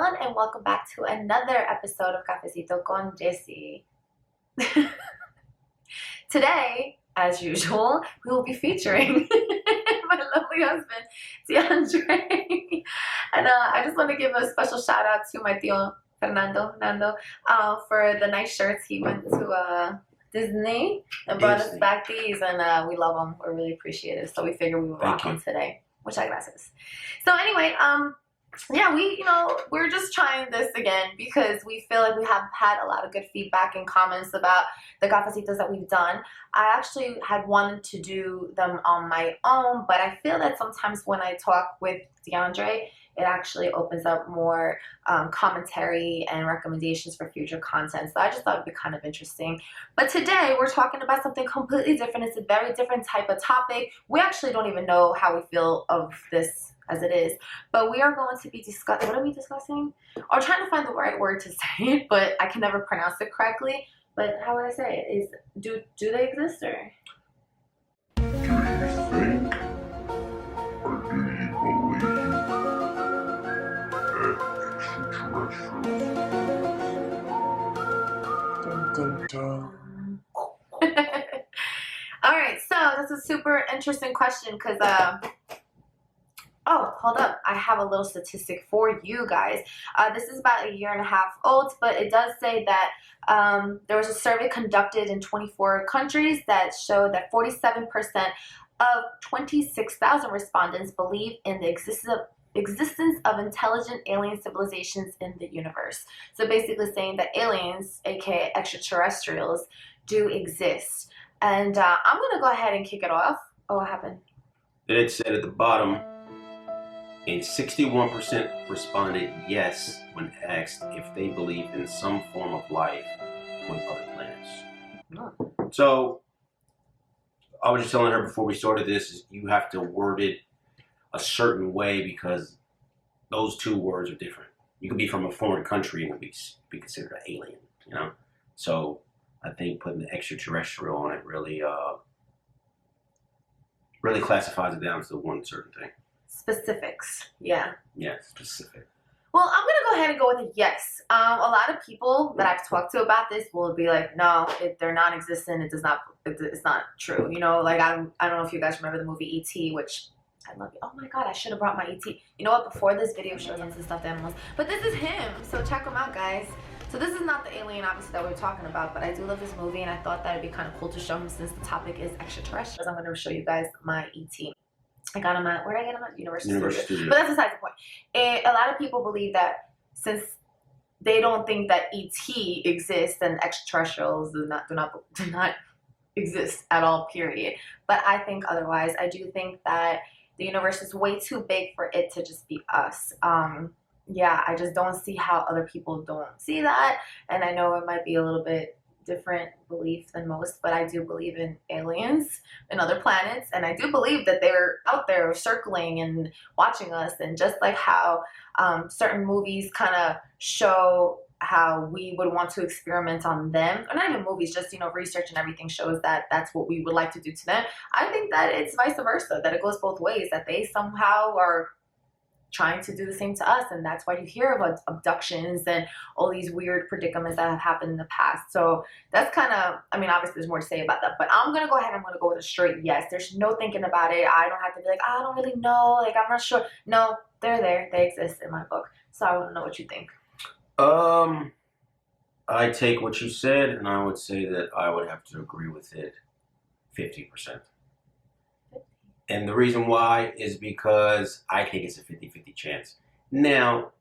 everyone, and welcome back to another episode of Cafecito con Jessy. Today, as usual, we will be featuring my lovely husband, DeAndre. And I just want to give a special shout out to my tío Nando, for the nice shirts. He went to Disney and brought us back these, and we love them. We're really appreciative. So we figured we would rock them today. Muchas gracias. So anyway, yeah, we're just trying this again because we feel like we have had a lot of good feedback and comments about the cafecitos that we've done. I actually had wanted to do them on my own, but I feel that sometimes when I talk with DeAndre, it actually opens up more commentary and recommendations for future content. So I just thought it'd be kind of interesting. But today we're talking about something completely different. It's a very different type of topic. We actually don't even know how we feel of this as it is, but we are going to be discussing. What are we discussing? I'm trying to find the right word to say it, but I can never pronounce it correctly. But how would I say it? Is do they exist or? Do you think or do you believe that extraterrestrials? Dun, dun, dun. All right, so that's a super interesting question because oh, hold up. I have a little statistic for you guys. This is about a year and a half old, but it does say that there was a survey conducted in 24 countries that showed that 47% of 26,000 respondents believe in the existence of intelligent alien civilizations in the universe. So basically saying that aliens, aka extraterrestrials, do exist. And I'm going to go ahead and kick it off. Oh, what happened? Then it said at the bottom, and 61% responded yes when asked if they believe in some form of life on other planets. Oh. So, I was just telling her before we started this, you have to word it a certain way because those two words are different. You could be from a foreign country and be considered an alien, you know? So, I think putting the extraterrestrial on it really classifies it down to one certain thing. Specifics, yeah. Yeah, specific. Well, I'm gonna go ahead and go with a yes. A lot of people that I've talked to about this will be like, no, they're non-existent. It's not true. You know, like I don't know if you guys remember the movie E.T., which I love. Oh my God, I should have brought my E.T. You know what? Before this video shows them some stuffed animals, but this is him. So check him out, guys. So this is not the alien, obviously, that we were talking about, but I do love this movie, and I thought that it'd be kind of cool to show him since the topic is extraterrestrials. I'm gonna show you guys my E.T. I got him at, where did I get him at? Universal Studios. But that's beside the point. And a lot of people believe that since they don't think that ET exists, then extraterrestrials do not exist at all, period. But I think otherwise. I do think that the universe is way too big for it to just be us. Yeah, I just don't see how other people don't see that. And I know it might be a little bit different belief than most, but I do believe in aliens and other planets, and I do believe that they're out there circling and watching us. And just like how certain movies kind of show how we would want to experiment on them, or not even movies, just research and everything shows that that's what we would like to do to them. I think that it's vice versa, that it goes both ways, that they somehow are trying to do the same to us, and that's why you hear about abductions and all these weird predicaments that have happened in the past. So that's kind of, I mean, obviously there's more to say about that, but I'm gonna go ahead and I'm gonna go with a straight yes. There's no thinking about it. I don't have to be like, I don't really know, like I'm not sure. No, they're there, they exist in my book. So I want to know what you think. I take what you said, and I would say that I would have to agree with it 50%. And the reason why is because I think it's a 50-50 chance. Now,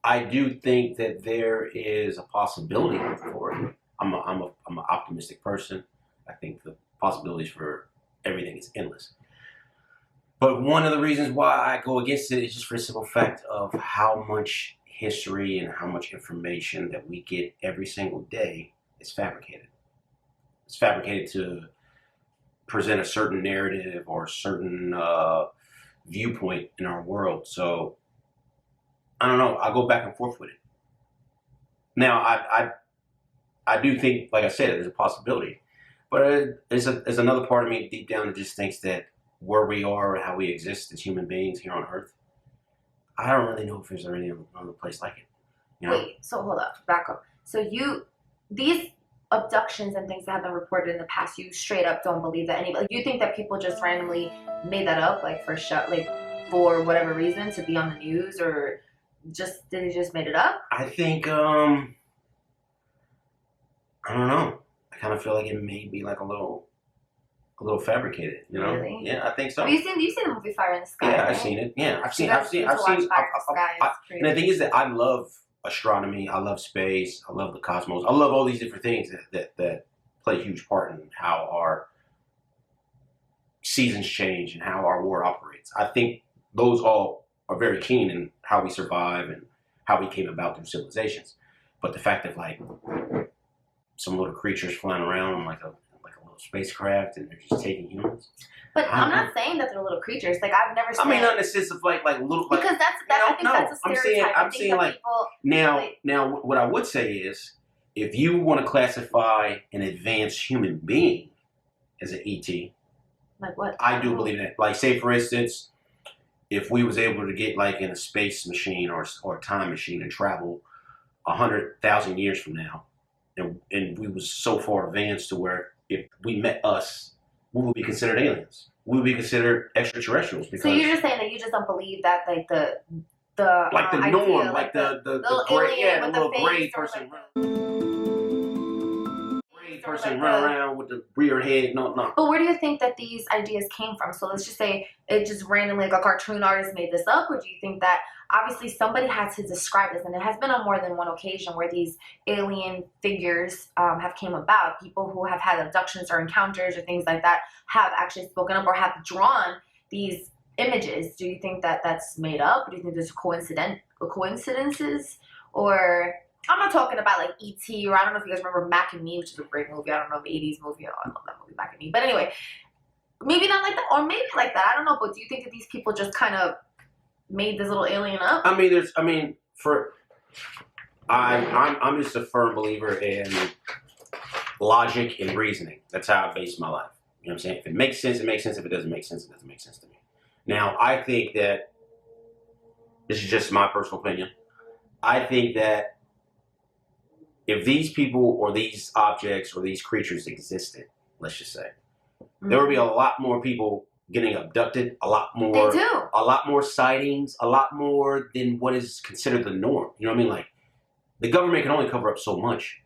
I do think that there is a possibility for it. I'm an optimistic person. I think the possibilities for everything is endless. But one of the reasons why I go against it is just for the simple fact of how much history and how much information that we get every single day is fabricated. It's fabricated to present a certain narrative or a certain viewpoint in our world. So I don't know. I'll go back and forth with it. Now, I do think, like I said, there's a possibility, but there's another part of me deep down that just thinks that where we are and how we exist as human beings here on Earth, I don't really know if there's any other place like it. You know? Wait, so hold up, back up. So these abductions and things that have been reported in the past, you straight up don't believe that any, like, you think that people just randomly made that up, like for whatever reason to be on the news, or did they just made it up? I think, I don't know. I kind of feel like it may be like a little fabricated, you know? Really? Yeah, I think so. Have you seen the movie Fire in the Sky? Yeah, right? I've seen it. Yeah, I've seen. Fire in the Sky. And the thing is that I love astronomy. I love space. I love the cosmos. I love all these different things that play a huge part in how our seasons change and how our world operates. I think those all are very keen in how we survive and how we came about through civilizations. But the fact that like some little creatures flying around on like a little spacecraft and they're just taking humans. But I'm not saying that they're little creatures. Like, I've never seen. I mean, not in the sense of like little. Like, because I think that's a stereotype. I'm saying like people, now. What I would say is, if you want to classify an advanced human being as an ET, like what? I do believe that. Like, say for instance, if we was able to get like in a space machine or a time machine and travel 100,000 years from now, and we was so far advanced to where if we met us, we would be considered aliens. We would be considered extraterrestrials. Because so you're just saying that you just don't believe that, like the norm, idea, like the little gray, alien the with little the gray face, or person, like run around with the rear head. No. But where do you think that these ideas came from? So let's just say it just randomly, like a cartoon artist made this up, or do you think that obviously somebody had to describe this, and it has been on more than one occasion where these alien figures have came about. People who have had abductions or encounters or things like that have actually spoken up or have drawn these images. Do you think that that's made up? Do you think there's coincidences? Or I'm not talking about like E.T. or I don't know if you guys remember Mac and Me, which is a great movie. I don't know, the 80s movie. Oh, I love that movie, Mac and Me. But anyway, maybe not like that, or maybe like that. I don't know. But do you think that these people just kind of made this little alien up? I'm just a firm believer in logic and reasoning. That's how I base my life. You know what I'm saying? If it makes sense, it makes sense. If it doesn't make sense, it doesn't make sense to me. Now, I think that this is just my personal opinion. I think that if these people or these objects or these creatures existed, let's just say, there would be a lot more people getting abducted, a lot more sightings, a lot more than what is considered the norm. You know what I mean? Like, the government can only cover up so much.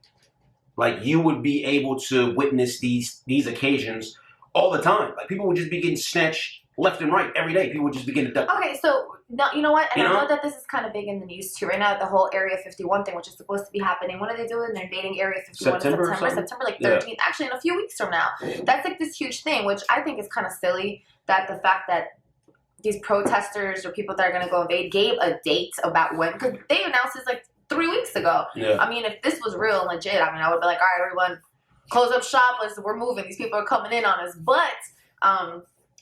Like, you would be able to witness these occasions all the time. Like, people would just be getting snatched left and right every day. People would just be getting abducted. Okay, so no, you know what? And I know that this is kind of big in the news too right now. The whole Area 51 thing, which is supposed to be happening. When are they doing? They're invading Area 51 September like 13th. Yeah. Actually, in a few weeks from now. That's like this huge thing, which I think is kind of silly. That the fact that these protesters or people that are going to go invade gave a date about when, because they announced this like 3 weeks ago. Yeah. I mean, if this was real and legit, I mean, I would be like, all right, everyone, close up shop. We're moving. These people are coming in on us. But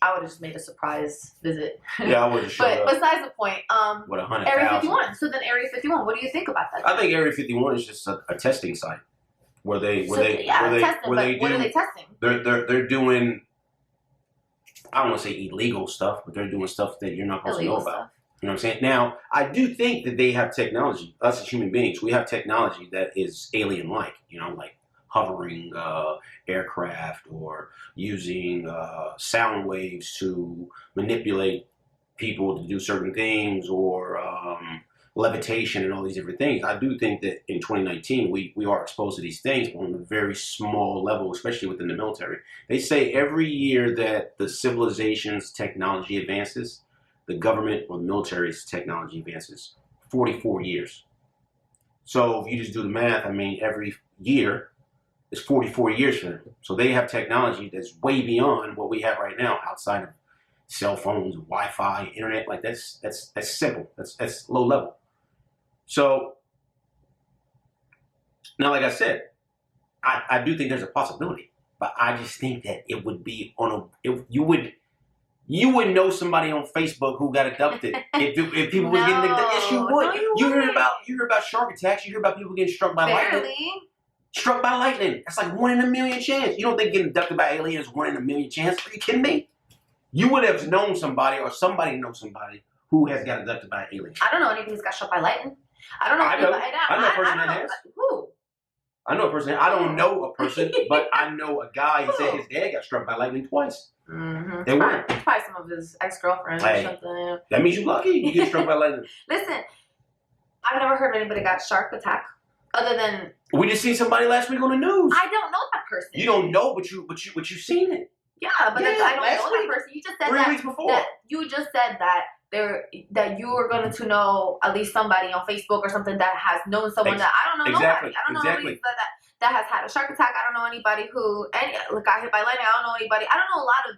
I would have just made a surprise visit. Yeah, I would have showed up. But besides the point, with 100,000. Area 51. So then Area 51, what do you think about that? I think Area 51 is just a testing site where they what are they testing? They're doing, I don't want to say illegal stuff, but they're doing stuff that you're not supposed to know about. You know what I'm saying? Now, I do think that they have technology. Us as human beings, we have technology that is alien-like. You know, like hovering aircraft or using sound waves to manipulate people to do certain things, or levitation and all these different things. I do think that in 2019 we are exposed to these things on a very small level, especially within the military. They say every year that the civilization's technology advances, the government or the military's technology advances 44 years. So if you just do the math, I mean, every year is 44 years for them. So they have technology that's way beyond what we have right now, outside of cell phones, Wi-Fi, internet. Like that's simple. That's low level. So now, like I said, I do think there's a possibility, but I just think that it would be you would know somebody on Facebook who got abducted if people was getting abducted. Yes, you would. No, you hear about shark attacks. You hear about people getting struck by lightning. Struck by lightning. That's like 1 in a million chance. You don't think getting abducted by aliens is 1 in a million chance? Are you kidding me? You would have known somebody, or somebody knows somebody, who has got abducted by an alien. I don't know anybody who's got shot by lightning. I don't know. I know. Anybody, I know a person that has. Who? I know a person. I don't know a person, but I know a guy. He said Who? his dad got struck by lightning twice. Mm-hmm. They were. Probably some of his ex-girlfriends or something. That means you're lucky. You get struck by lightning. Listen, I've never heard of anybody got shark attack other than We just seen somebody last week on the news. I don't know that person. You don't know, but you seen it. Yeah, but Yeah, I don't last know week. that person. You just said 3 that. weeks before. That you just said that you were going to know at least somebody on Facebook or something that has known someone that I don't know exactly. nobody. I don't know Exactly. nobody that has had a shark attack. I don't know anybody who got hit by lightning. I don't know anybody. I don't know a lot of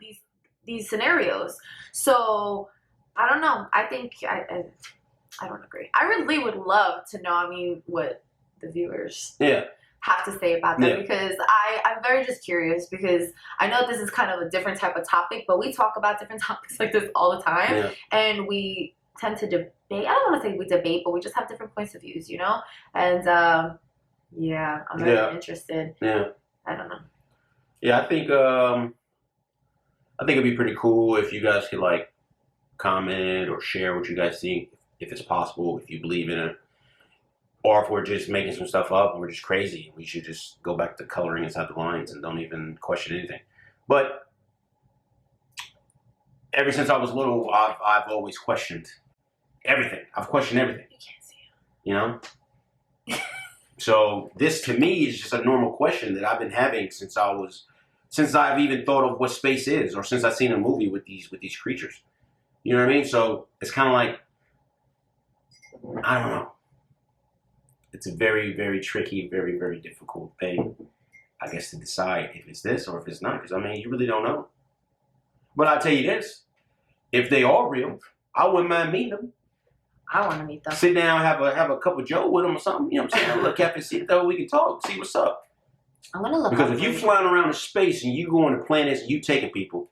these scenarios. So I don't know. I think I don't agree. I really would love to know. I mean, what the viewers have to say about that because I'm very just curious because I know this is kind of a different type of topic, but we talk about different topics like this all the time, and we tend to debate. I don't want to say we debate, but we just have different points of views, you know. And I'm very interested. Yeah, I don't know. Yeah, I think it'd be pretty cool if you guys could like comment or share what you guys think, if it's possible, if you believe in it. Or if we're just making some stuff up and we're just crazy, we should just go back to coloring inside the lines and don't even question anything. But ever since I was little, I've always questioned everything. I've questioned everything. You can't see it. You know? So this to me is just a normal question that I've been having since I've even thought of what space is, or since I've seen a movie with these creatures. You know what I mean? So it's kind of like, I don't know. It's a very, very tricky, very, very difficult thing, I guess, to decide if it's this or if it's not. Because, I mean, you really don't know. But I'll tell you this. If they are real, I wouldn't mind meeting them. I want to meet them. Sit down, have a cup of Joe with them or something. You know what I'm saying? Have a little Cafecito, we can talk, see what's up. I'm going to look Because if you're flying around in space and you going to planets and you taking people,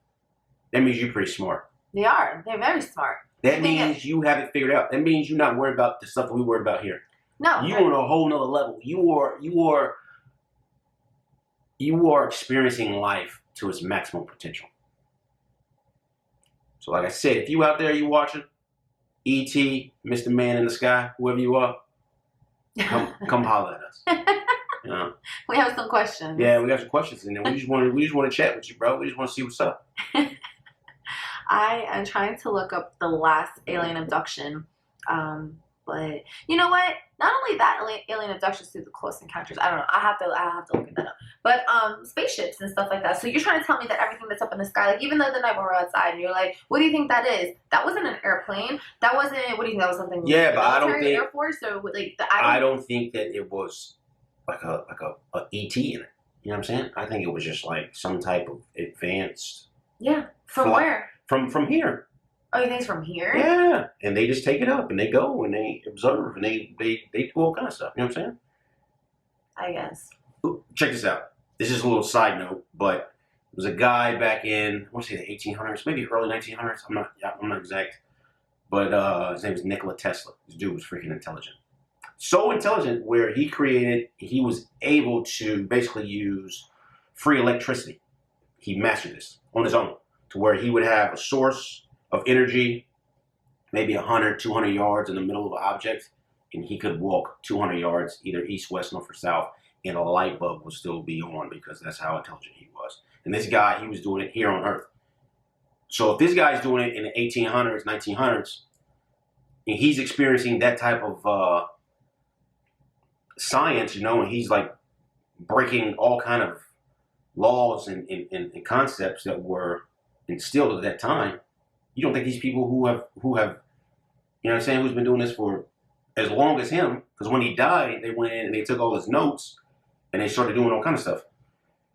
that means you're pretty smart. They are. They're very smart. That means you have it figured out. That means you're not worried about the stuff that we worried about here. No. You on a whole nother level. You are experiencing life to its maximum potential. So like I said, if you out there, you watching, E.T., Mr. Man in the Sky, whoever you are, come holler at us. You know? We have some questions. Yeah, we got some questions in there. We just want to chat with you, bro. We just want to see what's up. I am trying to look up the last alien abduction. But you know what? Not only that, alien abductions through the Close Encounters. I don't know. I have to look that up. But spaceships and stuff like that. So you're trying to tell me that everything that's up in the sky, like even the other night when we were outside, and you're like, "What do you think that is?" That wasn't an airplane. That wasn't. What do you think? That was something? Yeah, but I don't think Air Force or like. I don't think that it was like a ET in it. You know what I'm saying? I think it was just like some type of advanced. Yeah. From where? From here. Oh, you think it's from here? Yeah, and they just take it up and they go and they observe and they do all kind of stuff. You know what I'm saying? I guess. Ooh, check this out. This is a little side note, but there was a guy back in, I want to say the 1800s, maybe early 1900s. I'm not exact, but his name is Nikola Tesla. This dude was freaking intelligent. So intelligent where he was able to basically use free electricity. He mastered this on his own to where he would have a source of energy, maybe 100, 200 yards in the middle of an object, and he could walk 200 yards either east, west, north, or south, and a light bulb would still be on because that's how intelligent he was. And this guy, he was doing it here on Earth. So if this guy's doing it in the 1800s, 1900s, and he's experiencing that type of science, you know, and he's like breaking all kind of laws and concepts that were instilled at that time, you don't think these people who have, you know what I'm saying, who's been doing this for as long as him, because when he died, they went in and they took all his notes and they started doing all kind of stuff.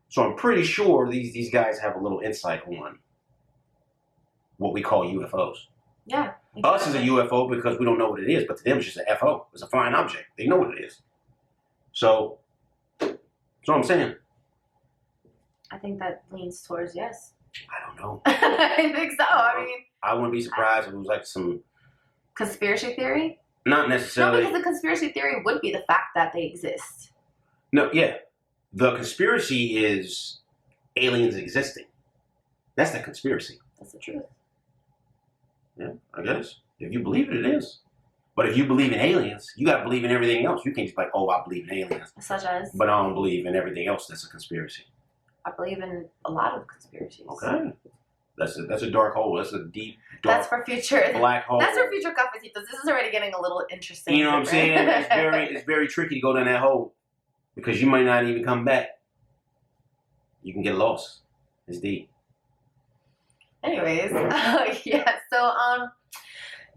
So I'm pretty sure these guys have a little insight on what we call UFOs. Yeah. Exactly. Us is a UFO because we don't know what it is, but to them it's just an FO. It's a flying object. They know what it is. So that's what I'm saying. I think that leans towards yes. I don't know. I think so. I mean, I wouldn't be surprised if it was like some conspiracy theory. Not necessarily. No, because the conspiracy theory would be the fact that they exist. No, yeah. The conspiracy is aliens existing. That's the conspiracy. That's the truth. Yeah, I guess. If you believe it, it is. But if you believe in aliens, you got to believe in everything else. You can't just be like, oh, I believe in aliens. Such as? But I don't believe in everything else that's a conspiracy. I believe in a lot of conspiracies. Okay. That's a dark hole. That's a deep, dark, that's for future black hole. That's for future cafecitos. This is already getting a little interesting. You know what I'm saying? It's very tricky to go down that hole because you might not even come back. You can get lost. It's deep. Anyways, yeah. So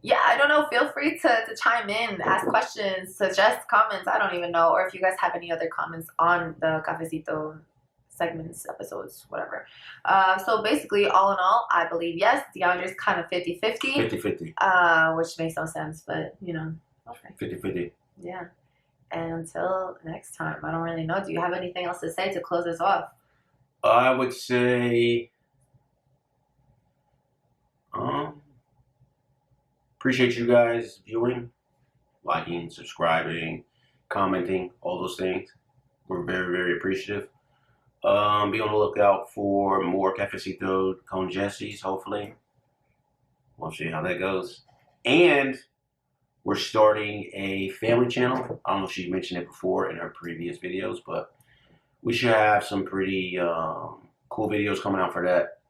yeah, I don't know. Feel free to chime in, ask questions, suggest comments. I don't even know, or if you guys have any other comments on the Cafecito segments, episodes, whatever. So basically, all in all, I believe yes. DeAndre's kind of 50-50. 50-50. Which makes no sense, but you know, okay. 50-50. Yeah. And until next time, I don't really know. Do you have anything else to say to close us off? I would say, appreciate you guys viewing, liking, subscribing, commenting, all those things. We're very, very appreciative. Be on the lookout for more Cafecito con Jessy's, hopefully. We'll see how that goes. And we're starting a family channel. I don't know if she mentioned it before in her previous videos, but we should have some pretty cool videos coming out for that.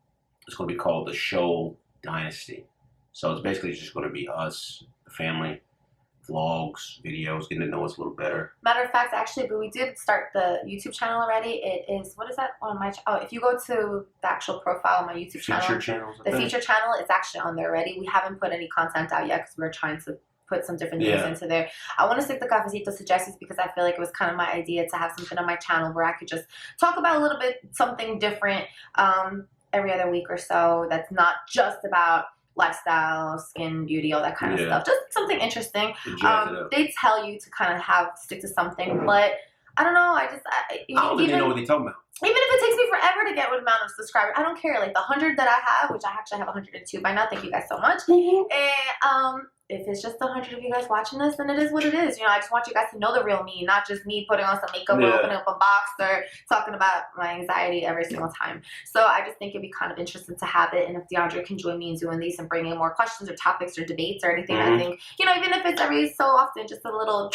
It's going to be called The Show Dynasty. So it's basically just going to be us, the family, vlogs, videos, getting to know us a little better. Matter of fact, actually, but we did start the YouTube channel already. It is, what is that on my, if you go to the actual profile on my YouTube channel. Feature channels? The feature channel, it's actually on there already. We haven't put any content out yet because we're trying to put some different things into there. I want to stick the Cafecito to Jessy's because I feel like it was kind of my idea to have something on my channel where I could just talk about a little bit something different every other week or so that's not just about lifestyle, skin, beauty, all that kind of stuff. Just something interesting. They tell you to kind of stick to something, but I don't know. I don't even know what they're talking about. Even if it takes me forever to get an amount of subscribers, I don't care. Like the 100 that I have, which I actually have 102 by now. Thank you guys so much. And if it's just 100 of you guys watching this, then it is what it is. You know, I just want you guys to know the real me, not just me putting on some makeup or opening up a box or talking about my anxiety every single time. So I just think it'd be kind of interesting to have it. And if DeAndre can join me in doing these and bringing more questions or topics or debates or anything, I think, you know, even if it's every so often, just a little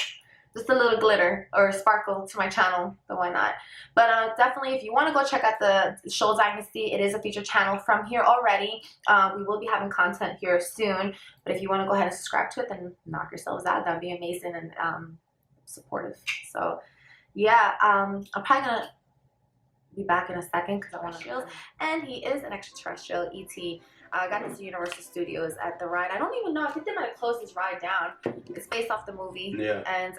glitter or sparkle to my channel, then why not? But definitely, if you want to go check out the Show Dynasty, it is a featured channel from here already. We will be having content here soon. But if you want to go ahead and subscribe to it, then knock yourselves out. That'd be amazing and supportive. So yeah, I'm probably gonna be back in a second because I want to. And he is an extraterrestrial ET. I got into Universal Studios at the ride. I don't even know. I think they might have closed this ride down. It's based off the movie. Yeah. And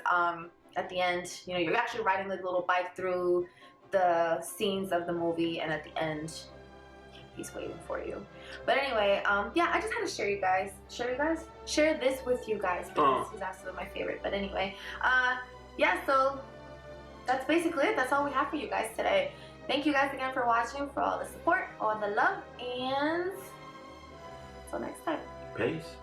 at the end, you know, you're actually riding the little bike through the scenes of the movie, and at the end, he's waiting for you. But anyway, yeah, I just had to share this with you guys because he's absolutely my favorite. But anyway, yeah, so that's basically it. That's all we have for you guys today. Thank you guys again for watching, for all the support, all the love, and until next time. Peace.